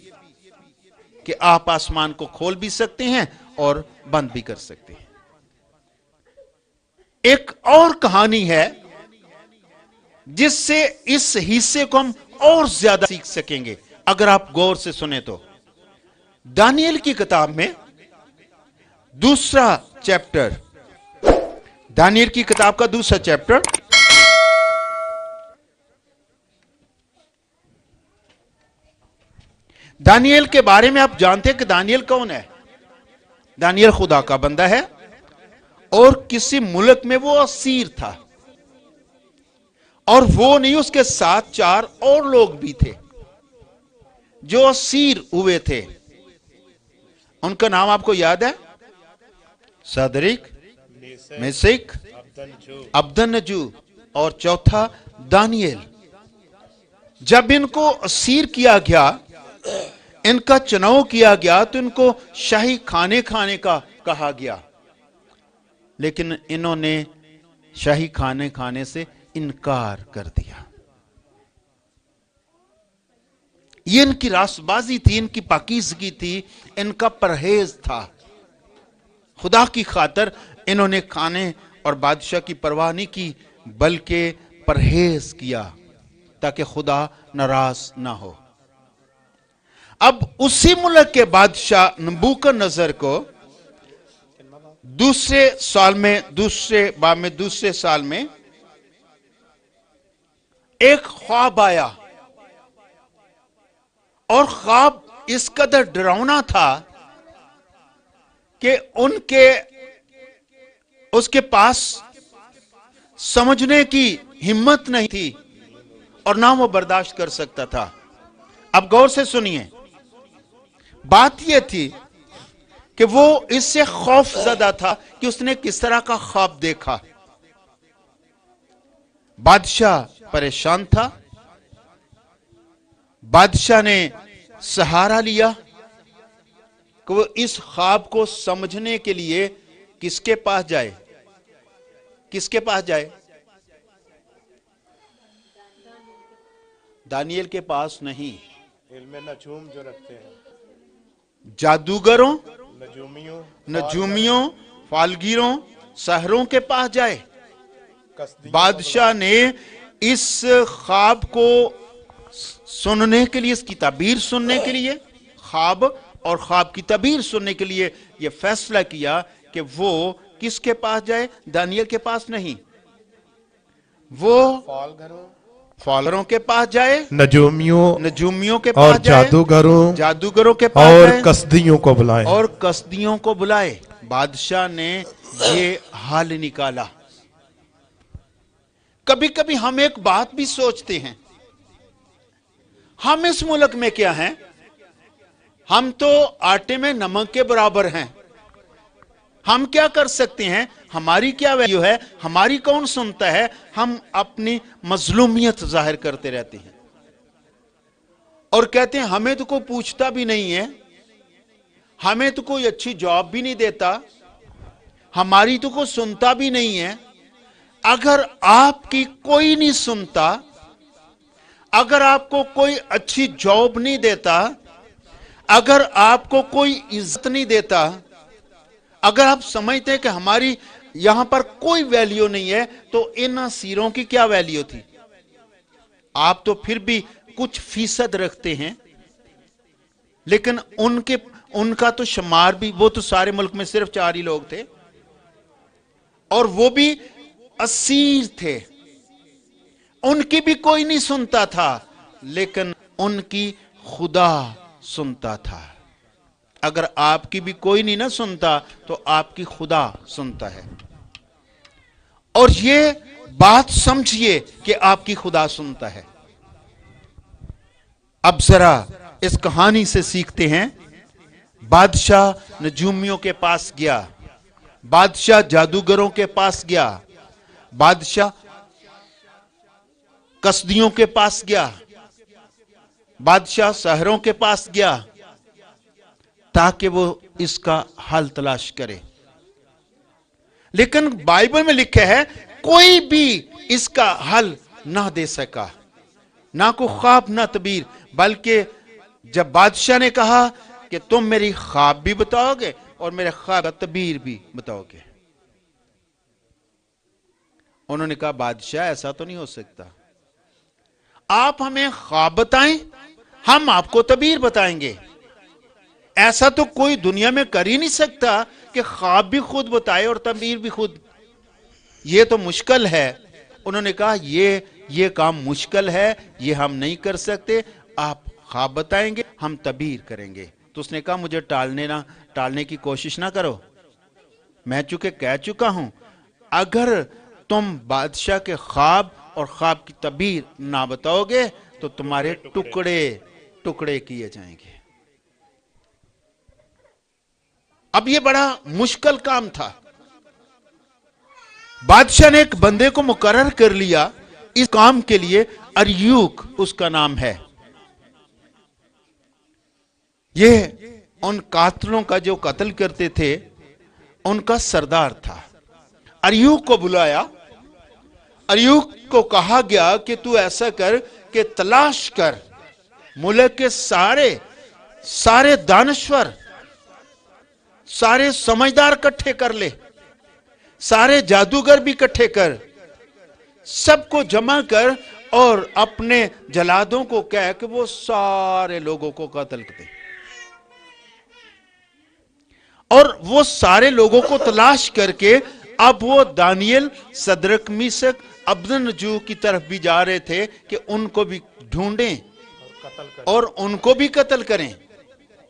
कि आप आसमान को खोल भी सकते हैं और बंद भी कर सकते हैं। ایک اور کہانی ہے جس سے اس حصے کو ہم اور زیادہ سیکھ سکیں گے اگر آپ غور سے سنیں تو. دانیل کی کتاب میں دوسرا چیپٹر، دانیل کی کتاب کا دوسرا چیپٹر، دانیل کے بارے میں آپ جانتے ہیں کہ دانیل کون ہے؟ دانیل خدا کا بندہ ہے اور کسی ملک میں وہ اسیر تھا، اور وہ نہیں، اس کے ساتھ 4 اور لوگ بھی تھے جو اسیر ہوئے تھے. ان کا نام آپ کو یاد ہے؟ صدرک، میشک، عبدنجو اور چوتھا دانیل. جب ان کو اسیر کیا گیا، ان کا چناؤ کیا گیا، تو ان کو شاہی کھانے کھانے کا کہا گیا، لیکن انہوں نے شاہی کھانے کھانے سے انکار کر دیا. یہ ان کی راست بازی تھی، ان کی پاکیزگی تھی، ان کا پرہیز تھا. خدا کی خاطر انہوں نے کھانے اور بادشاہ کی پرواہ نہیں کی، بلکہ پرہیز کیا تاکہ خدا ناراض نہ ہو. اب اسی ملک کے بادشاہ نبوکدنضر کو دوسرے سال میں ایک خواب آیا، اور خواب اس قدر ڈراؤنا تھا کہ اس کے پاس سمجھنے کی ہمت نہیں تھی اور نہ وہ برداشت کر سکتا تھا. اب غور سے سنیے، بات یہ تھی کہ وہ اس سے خوف زدہ تھا کہ اس نے کس طرح کا خواب دیکھا. بادشاہ پریشان تھا. بادشاہ نے سہارا لیا کہ وہ اس خواب کو سمجھنے کے لیے کس کے پاس جائے؟ کس کے پاس جائے؟ دانیل کے پاس نہیں، علم نجوم جو رکھتے ہیں، جادوگروں، نجومیوں، فالگیروں، سحروں کے پاس جائے. بادشاہ نے اس خواب کو سننے کے لیے، اس کی تعبیر سننے کے لیے، خواب اور خواب کی تعبیر سننے کے لیے یہ فیصلہ کیا کہ وہ کس کے پاس جائے؟ دانیل کے پاس نہیں، وہ فالگروں کے پاس جائے، نجومیوں کے اور پاس جائے، جادوگروں کے پاس اور جائے، کسدیوں کو بلائیں. اور کسدیوں کو بلائے. بادشاہ نے یہ حل نکالا. کبھی کبھی ہم ایک بات بھی سوچتے ہیں، ہم اس ملک میں کیا ہیں؟ ہم تو آٹے میں نمک کے برابر ہیں. ہم کیا کر سکتے ہیں؟ ہماری کیا ویلیو ہے؟ ہماری کون سنتا ہے؟ ہم اپنی مظلومیت ظاہر کرتے رہتے ہیں اور کہتے ہیں ہمیں تو کوئی پوچھتا بھی نہیں ہے، ہمیں تو کوئی اچھی جاب بھی نہیں دیتا، ہماری تو کوئی سنتا بھی نہیں ہے. اگر آپ کی کوئی نہیں سنتا، اگر آپ کو کوئی اچھی جاب نہیں دیتا، اگر آپ کو کوئی عزت نہیں دیتا، اگر آپ سمجھتے ہیں کہ ہماری یہاں پر کوئی ویلیو نہیں ہے، تو ان اسیروں کی کیا ویلیو تھی؟ آپ تو پھر بھی کچھ فیصد رکھتے ہیں، لیکن ان کا تو شمار بھی، وہ تو سارے ملک میں صرف 4 ہی لوگ تھے، اور وہ بھی اسیر تھے. ان کی بھی کوئی نہیں سنتا تھا، لیکن ان کی خدا سنتا تھا. اگر آپ کی بھی کوئی نہیں نہ سنتا تو آپ کی خدا سنتا ہے. اور یہ بات سمجھیے کہ آپ کی خدا سنتا ہے. اب ذرا اس کہانی سے سیکھتے ہیں. بادشاہ نجومیوں کے پاس گیا، بادشاہ جادوگروں کے پاس گیا، بادشاہ کسدیوں کے پاس گیا، بادشاہ سحروں کے پاس گیا تاکہ وہ اس کا حل تلاش کرے. لیکن بائبل میں لکھا ہے کوئی بھی اس کا حل نہ دے سکا، نہ کوئی خواب نہ تعبیر. بلکہ جب بادشاہ نے کہا کہ تم میری خواب بھی بتاؤ گے اور میرے خواب کا تعبیر بھی بتاؤ گے، انہوں نے کہا بادشاہ ایسا تو نہیں ہو سکتا، آپ ہمیں خواب بتائیں، ہم آپ کو تعبیر بتائیں گے۔ ایسا تو کوئی دنیا میں کر ہی نہیں سکتا کہ خواب بھی خود بتائے اور تعبیر بھی خود، یہ تو مشکل ہے۔ انہوں نے کہا یہ کام مشکل ہے، یہ ہم نہیں کر سکتے، آپ خواب بتائیں گے، ہم تعبیر کریں گے۔ تو اس نے کہا مجھے ٹالنے کی کوشش نہ کرو، میں چونکہ کہہ چکا ہوں، اگر تم بادشاہ کے خواب اور خواب کی تعبیر نہ بتاؤ گے تو تمہارے ٹکڑے کیے جائیں گے۔ اب یہ بڑا مشکل کام تھا۔ بادشاہ نے ایک بندے کو مقرر کر لیا اس کام کے لیے، اریوک اس کا نام ہے۔ یہ ان قاتلوں کا جو قتل کرتے تھے ان کا سردار تھا۔ اریوک کو بلایا، اریوک کو کہا گیا کہ تو ایسا کر کہ تلاش کر، ملک کے سارے دانشور، سارے سمجھدار کٹھے کر لے، سارے جادوگر بھی کٹھے کر، سب کو جمع کر اور اپنے جلادوں کو کہہ کہ وہ سارے لوگوں کو قتل کریں۔ اور وہ سارے لوگوں کو تلاش کر کے اب وہ دانیل، صدرک، میشک، عبدنجو کی طرف بھی جا رہے تھے کہ ان کو بھی ڈھونڈیں اور ان کو بھی قتل کریں۔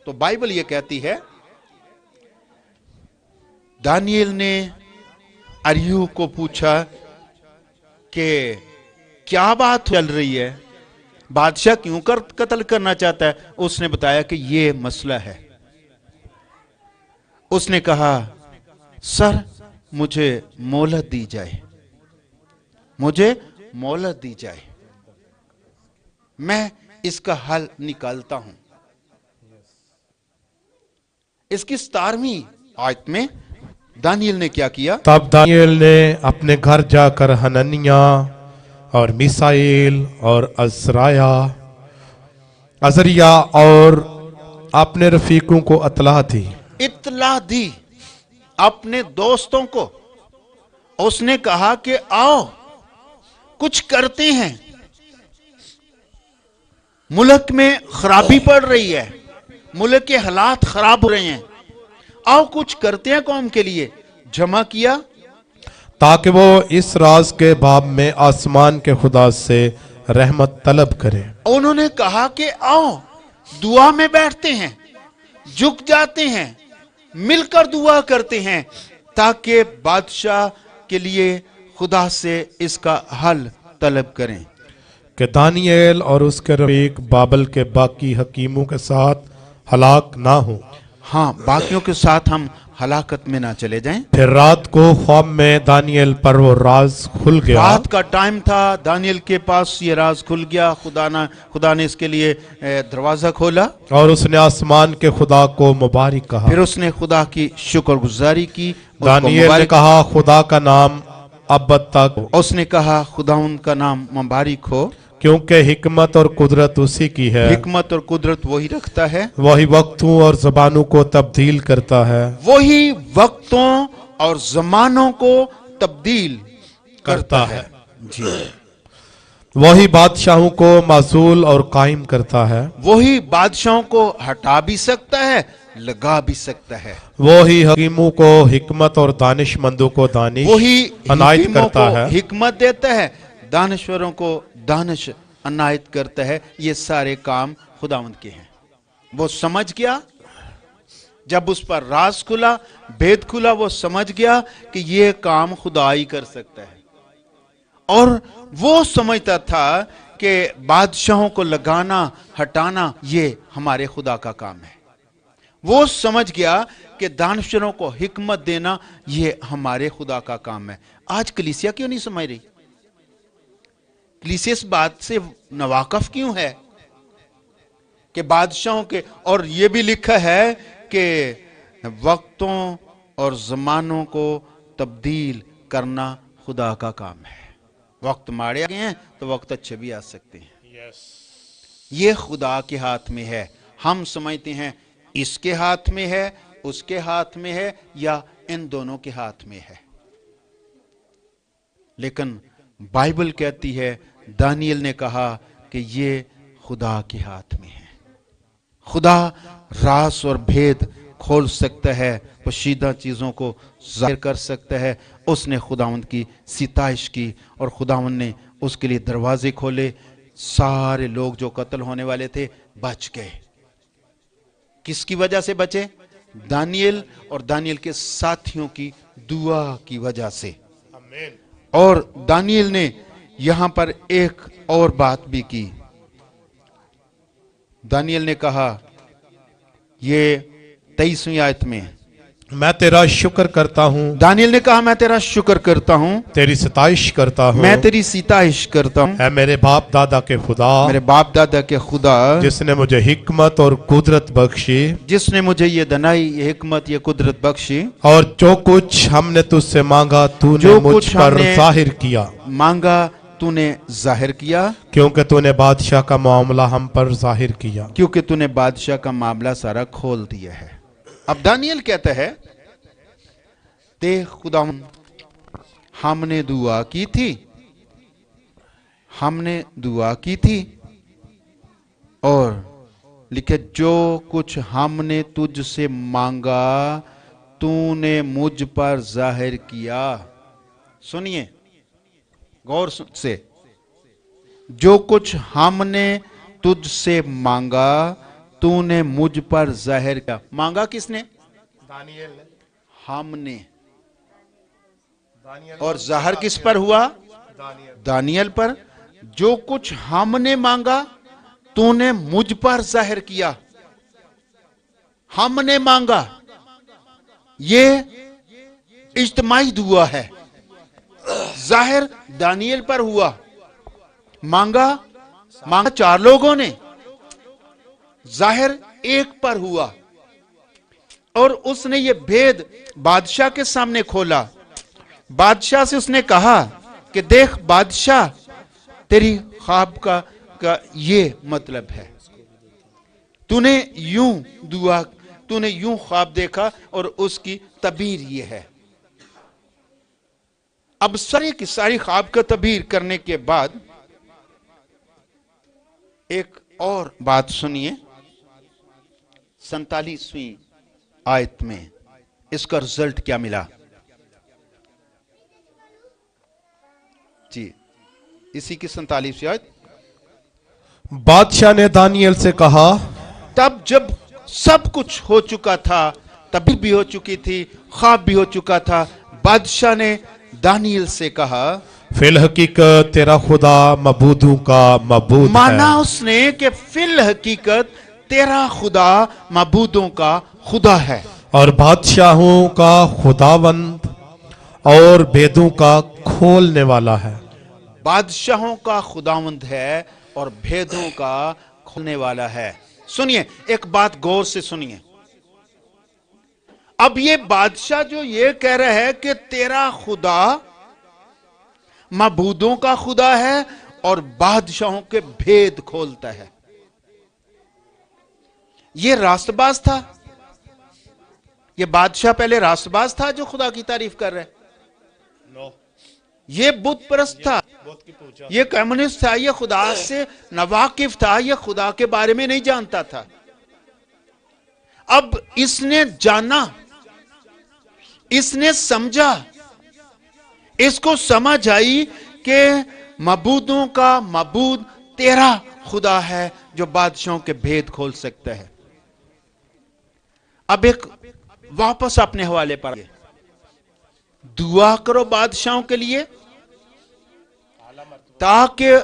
تو بائبل یہ کہتی ہے دانیل نے اریوک کو پوچھا کہ کیا بات چل رہی ہے، بادشاہ کیوں قتل کرنا چاہتا ہے؟ اس نے بتایا کہ یہ مسئلہ ہے۔ اس نے کہا سر مجھے مہلت دی جائے، مجھے مہلت دی جائے، میں اس کا حل نکالتا ہوں۔ اس کی 17ویں آیت میں دانیل نے کیا کیا؟ تب دانیل نے اپنے گھر جا کر حننیہ اور میسائیل اور عزریہ اور اپنے رفیقوں کو اطلاع دی اپنے دوستوں کو۔ اس نے کہا کہ آؤ کچھ کرتے ہیں، ملک میں خرابی پڑ رہی ہے، ملک کے حالات خراب ہو رہے ہیں، آؤ کچھ کرتے ہیں قوم کے لیے۔ جمع کیا تاکہ وہ اس راز کے باب میں آسمان کے خدا سے رحمت طلب کرے۔ انہوں نے کہا کہ آؤ دعا میں بیٹھتے ہیں، جھک جاتے ہیں، مل کر دعا کرتے ہیں تاکہ بادشاہ کے لیے خدا سے اس کا حل طلب کریں کہ دانیل اور اس کے رفیق بابل کے باقی حکیموں کے ساتھ ہلاک نہ ہوں۔ ہاں، باقیوں کے ساتھ ہم ہلاکت میں نہ چلے جائیں۔ پھر رات کو خواب میں دانیل پر وہ راز کھل گیا۔ رات کا ٹائم تھا، دانیل کے پاس یہ راز کھل گیا، خدا نے اس کے لیے دروازہ کھولا اور اس نے آسمان کے خدا کو مبارک کہا۔ پھر اس نے خدا کی شکر گزاری کی، دانیل نے کہا خدا کا نام ابد تک، اس نے کہا خدا ان کا نام مبارک ہو، کیونکہ حکمت اور قدرت اسی کی ہے، حکمت اور قدرت وہی رکھتا ہے، وہی وقتوں اور زبانوں کو تبدیل کرتا ہے، وہی وقتوں اور زمانوں کو تبدیل کرتا ہے۔ جی، وہی بادشاہوں کو معزول اور قائم کرتا ہے، وہی بادشاہوں کو ہٹا بھی سکتا ہے، لگا بھی سکتا ہے، وہی حکیموں کو حکمت اور دانش مندوں کو دانش وہی عنایت حکیموں کرتا کو ہے، حکمت دیتا ہے، دانشوروں کو دانش عنایت کرتا ہے۔ یہ سارے کام خداوند کے ہیں۔ وہ سمجھ گیا، جب اس پر راز کھلا، بید کھلا، وہ سمجھ گیا کہ یہ کام خدا ہی کر سکتا ہے۔ اور وہ سمجھتا تھا کہ بادشاہوں کو لگانا، ہٹانا یہ ہمارے خدا کا کام ہے۔ وہ سمجھ گیا کہ دانشوروں کو حکمت دینا یہ ہمارے خدا کا کام ہے۔ آج کلیسیا کیوں نہیں سمجھ رہی؟ کلیسیا اس بات سے ناواقف کیوں ہے کہ بادشاہوں کے، اور یہ بھی لکھا ہے کہ وقتوں اور زمانوں کو تبدیل کرنا خدا کا کام ہے۔ وقت ماڑے آ گئے ہیں تو وقت اچھے بھی آ سکتے ہیں۔ یہ خدا کے ہاتھ میں ہے۔ ہم سمجھتے ہیں اس کے ہاتھ میں ہے، اس کے ہاتھ میں ہے، یا ان دونوں کے ہاتھ میں ہے۔ لیکن بائبل کہتی ہے دانیل نے کہا کہ یہ خدا کے ہاتھ میں ہے. خدا راز اور بھید کھول سکتا ہے, پوشیدہ چیزوں کو ظاہر کر سکتا ہے. اس نے خداوند کی ستائش کی اور خداوند نے اس کے لیے دروازے کھولے. سارے لوگ جو قتل ہونے والے تھے بچ گئے. کس کی وجہ سے بچے؟ دانیل اور دانیل کے ساتھیوں کی دعا کی وجہ سے. اور دانیل نے یہاں پر ایک اور بات بھی کی. دانیل نے کہا یہ 23ویں آیت میں, मैं तेरा शुक्र करता हूँ, دانیل نے کہا میں تیرا شکر کرتا ہوں, तेरी सताइश करता हूँ, میں تیری ستائش کرتا ہوں, اے میرے باپ دادا کے خدا, میرے باپ دادا کے خدا جس نے مجھے حکمت اور قدرت بخشی, جس نے مجھے یہ دنائی, یہ حکمت, یہ قدرت بخشی, اور جو کچھ ہم نے تجھ سے مانگا تو نے جو مجھ کچھ پر ہم نے ظاہر کیا, مانگا تو نے ظاہر کیا, کیونکہ تو نے بادشاہ کا معاملہ ہم پر ظاہر کیا. کیونکہ تو نے بادشاہ کا معاملہ سارا کھول دیا ہے. اب دانیل کہتا ہے دیکھ خداوند, ہم نے دعا کی تھی, ہم نے دعا کی تھی, اور لکھے جو کچھ ہم نے تجھ سے مانگا تو نے مجھ پر ظاہر کیا. سنیے غور سے, جو کچھ ہم نے تجھ سے مانگا تو نے مجھ پر ظاہر کیا. مانگا کس نے؟ ہم نے. اور ظاہر کس پر ہوا؟ دانیل پر. جو کچھ ہم نے مانگا تو نے مجھ پر ظاہر کیا. ہم نے مانگا, یہ اجتماعی دعا ہے. ظاہر دانیل پر ہوا, مانگا 4 لوگوں نے, ظاہر ایک پر ہوا. اور اس نے یہ بھید بادشاہ کے سامنے کھولا. بادشاہ سے اس نے کہا کہ دیکھ بادشاہ, تیری خواب کا یہ مطلب ہے, تو نے یوں خواب دیکھا اور اس کی تعبیر یہ ہے. اب ساری کی ساری خواب کا تعبیر کرنے کے بعد ایک اور بات سنیے 47ویں آیت میں اس کا رزلٹ کیا ملا. جی اسی کی 47ویں آیت. بادشاہ نے دانیل سے کہا, تب جب سب کچھ ہو چکا تھا, تعبیر بھی ہو چکی تھی, خواب بھی ہو چکا تھا, بادشاہ نے دانیل سے کہا, فی الحقیقت تیرا خدا معبودوں کا معبود مانا ہے. اس نے کہ فی الحقیقت تیرا خدا معبودوں کا خدا ہے, اور بادشاہوں کا خداوند اور بھیدوں کا کھولنے والا ہے. بادشاہوں کا خداوند ہے اور بھیدوں کا کھولنے والا ہے. سنیے ایک بات غور سے سنیے. اب یہ بادشاہ جو یہ کہہ رہا ہے کہ تیرا خدا معبودوں کا خدا ہے اور بادشاہوں کے بھید کھولتا ہے, یہ راست باز تھا. یہ بادشاہ پہلے راست باز تھا جو خدا کی تعریف کر رہے, یہ بت پرست تھا, یہ کمیونسٹ تھا, یہ خدا سے ناواقف تھا, یہ خدا کے بارے میں نہیں جانتا تھا. اب اس نے جانا, اس نے سمجھا, اس کو سمجھ آئی کہ معبودوں کا معبود تیرا خدا ہے جو بادشاہوں کے بھید کھول سکتا ہے. اب ایک واپس اپنے حوالے پر دعا کرو بادشاہوں کے لیے تاکہ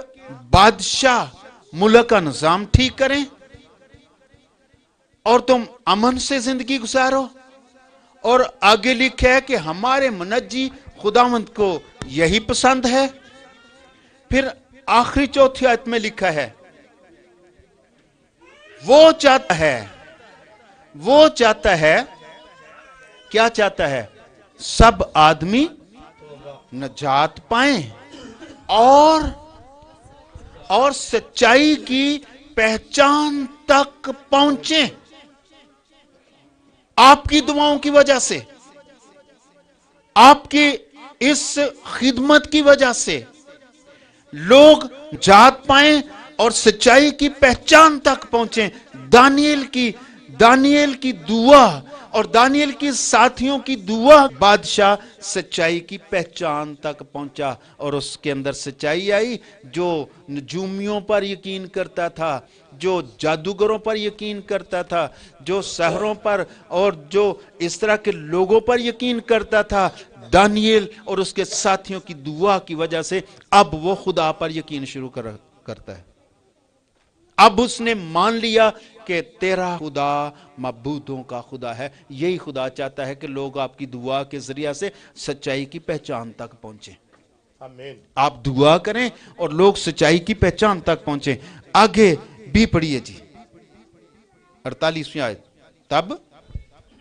بادشاہ ملک کا نظام ٹھیک کریں اور تم امن سے زندگی گزارو. اور آگے لکھا ہے کہ ہمارے منجی خداوند کو یہی پسند ہے. پھر آخری 4 آیت میں لکھا ہے وہ چاہتا ہے کیا چاہتا ہے؟ سب آدمی نجات پائیں اور سچائی کی پہچان تک پہنچیں. آپ کی دعاؤں کی وجہ سے, آپ کی इस खिदमत की वजह से लोग जात पाएं और सच्चाई की पहचान तक पहुंचे। दानियल की दुआ और दानियल की साथियों की दुआ, बादशाह सच्चाई की पहचान तक पहुंचा और उसके अंदर सच्चाई आई। जो नजूमियों पर यकीन करता था, जो जादूगरों पर यकीन करता था, जो सहरों पर और जो इस तरह के लोगों पर यकीन करता था, दानियल और उसके साथियों की दुआ की वजह से अब वो खुदा पर यकीन शुरू करता है। अब उसने मान लिया कि तेरा खुदा मबूदों का खुदा है। यही खुदा चाहता है कि लोग आपकी दुआ के जरिए से सच्चाई की पहचान तक पहुंचे। आमीन। आप दुआ करें और लोग सच्चाई की पहचान तक पहुंचे। आगे भी पढ़िए जी, 48वीं आयत।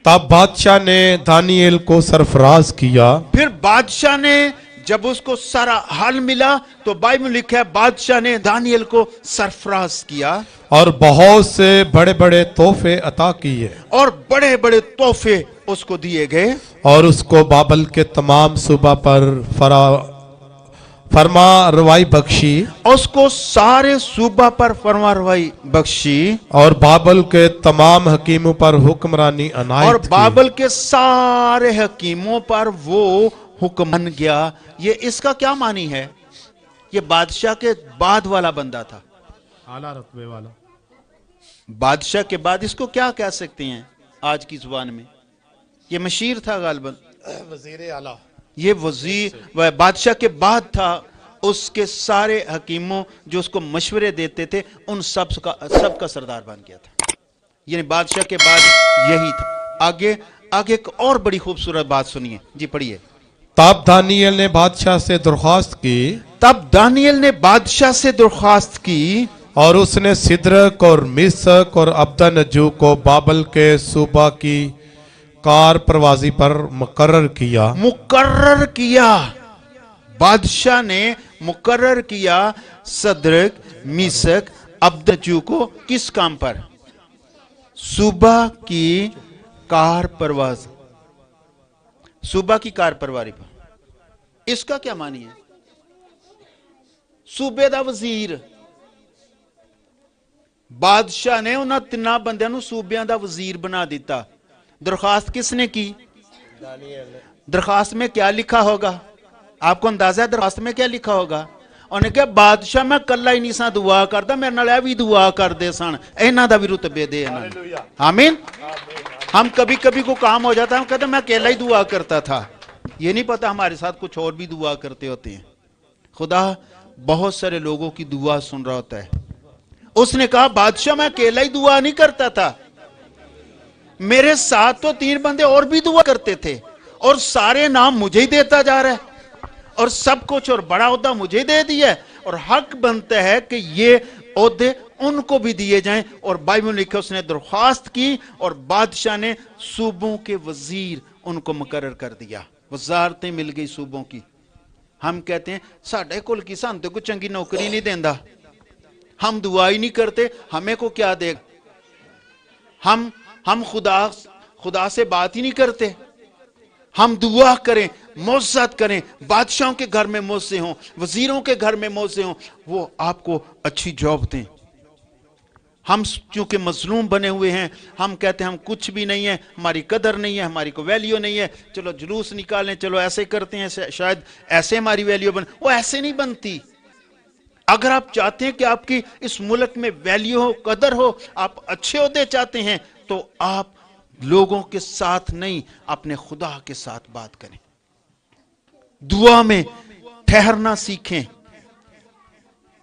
तब बादशाह ने दानियल को सरफराज किया। फिर बादशाह ने जब उसको सारा हाल मिला तो बाइबल में लिखा है बादशाह ने दानियल को सरफराज किया और बहुत से बड़े बड़े तोहफे अता किए और बड़े बड़े तोहफे उसको दिए गए और उसको बाबल के तमाम सूबा पर फरमा रवाई बख्शी उसको सारे सूबा पर फरमारवाई बख्शी और बाबल के तमाम हकीमों पर हुक्मरानी और अनायत की। बाबल के सारे हकीमों पर वो हुक्म बन गया। ये इसका क्या मानी है? ये बादशाह के बाद वाला बंदा था। आला रुतबे वाला बादशाह के बाद इसको क्या कह सकते हैं आज की जुबान में? ये मशीर था गालबन, वजीर आला। ये वजीर बादशाह के बाद था। उसके सारे हकीमों जो उसको मशवरे देते थे उन सब का सरदार बन गया था। यानी बादशाह के बाद यही था। आगे एक और बड़ी खूबसूरत बात सुनिए जी, पढ़िए। तब दानियल ने बादशाह से दरख्वास्त की और उसने सिद्रक और मिसक और अब्दनजू को बाबल के सूबा की कार परवाजी पर मुकर्रर किया। बादशाह ने मुकर्रर किया सद्रक, मिसक, अब्दनजू को किस काम पर? सूबा की कार परवाज, सूबा की कार परवारी पर। इसका क्या मानी है? सूबे दा वजीर। बादशाह ने उन्हां तिन्ना बंदियां नूं सूबियां दा वजीर बना दिता। दरखास्त किसने की? दरखास्त में क्या लिखा होगा? आपको अंदाजा है दरखास्त में क्या लिखा होगा? उन्हें कहा बादशाह मैं कल्ला ही नहीं सा दुआ करता, मेरे नाल भी दुआ करदे सन, इन्हां दा भी रुतबे दे इन्हां। आमीन। हम कभी कभी को काम हो जाता है, हम कहते मैं अकेला ही दुआ करता था। ये नहीं पता हमारे साथ कुछ और भी दुआ करते होते हैं। खुदा बहुत सारे लोगों की दुआ सुन रहा होता है। उसने कहा बादशाह मैं अकेला ही दुआ नहीं करता था, मेरे साथ तो 3 बंदे और भी दुआ करते थे और सारे नाम मुझे ही देता जा रहा है और सब कुछ और बड़ा ओहदा मुझे दे दिया है और हक बनता है कि ये ओहदे उनको भी दिए जाएं। और बाइबल में लिखा उसने दरख्वास्त की और बादशाह ने सूबों के वजीर उनको मुकर्रर कर दिया। वजारतें मिल गई सूबों की। हम कहते हैं साढ़े कोल की सान तो कोई चंगी नौकरी नहीं देंदा, हम दुआ ही नहीं करते, हमें को क्या दे? हम खुदा से बात ही नहीं करते। हम दुआ करें, मौजत करें, बादशाहों के घर में मौजे हों, वजीरों के घर में मौजे हों, वो आपको अच्छी जॉब दें। हम चूंकि मजलूम बने हुए हैं, हम कहते हैं हम कुछ भी नहीं है, हमारी कदर नहीं है, हमारी को वैल्यू नहीं है, चलो जुलूस निकालें, चलो ऐसे करते हैं, शायद ऐसे हमारी वैल्यू बने। वो ऐसे नहीं बनती। अगर आप चाहते हैं कि आपकी इस मुल्क में वैल्यू हो, कदर हो, आप अच्छे ओहदे चाहते हैं, तो आप लोगों के साथ नहीं, अपने खुदा के साथ बात करें, दुआ में ठहरना सीखें।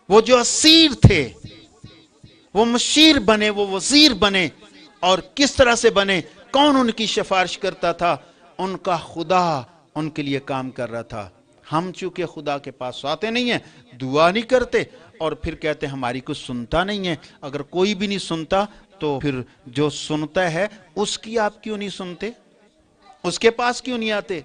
वो जो असीर थे वो मशीर बने, वो वजीर बने। और किस तरह से बने? कौन उनकी सिफारिश करता था? उनका खुदा उनके लिए काम कर रहा था। हम चूंकि खुदा के पास आते नहीं है, दुआ नहीं करते और फिर कहते हमारी कुछ सुनता नहीं है। अगर कोई भी नहीं सुनता तो फिर जो सुनता है उसकी आप क्यों नहीं सुनते? उसके पास क्यों नहीं आते?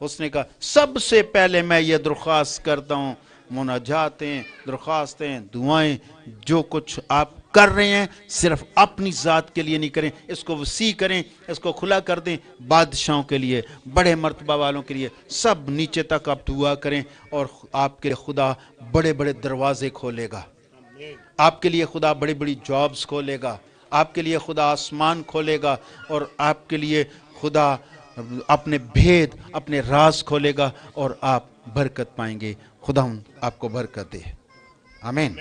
उसने कहा सबसे पहले मैं ये दरख्वास्त करता हूं, मुनाजातें, दरख्वास्तें, दुआएं, जो कुछ आप کر رہے ہیں صرف اپنی ذات کے لیے نہیں کریں، اس کو وسیع کریں، اس کو کھلا کر دیں، بادشاہوں کے لیے، بڑے مرتبہ والوں کے لیے، سب نیچے تک آپ دعا کریں، اور آپ کے خدا بڑے بڑے دروازے کھولے گا، آپ کے لیے خدا بڑی بڑی جابز کھولے گا، آپ کے لیے خدا آسمان کھولے گا، اور آپ کے لیے خدا اپنے بھید، اپنے راز کھولے گا، اور آپ برکت پائیں گے۔ خدا آپ کو برکت دے، آمین۔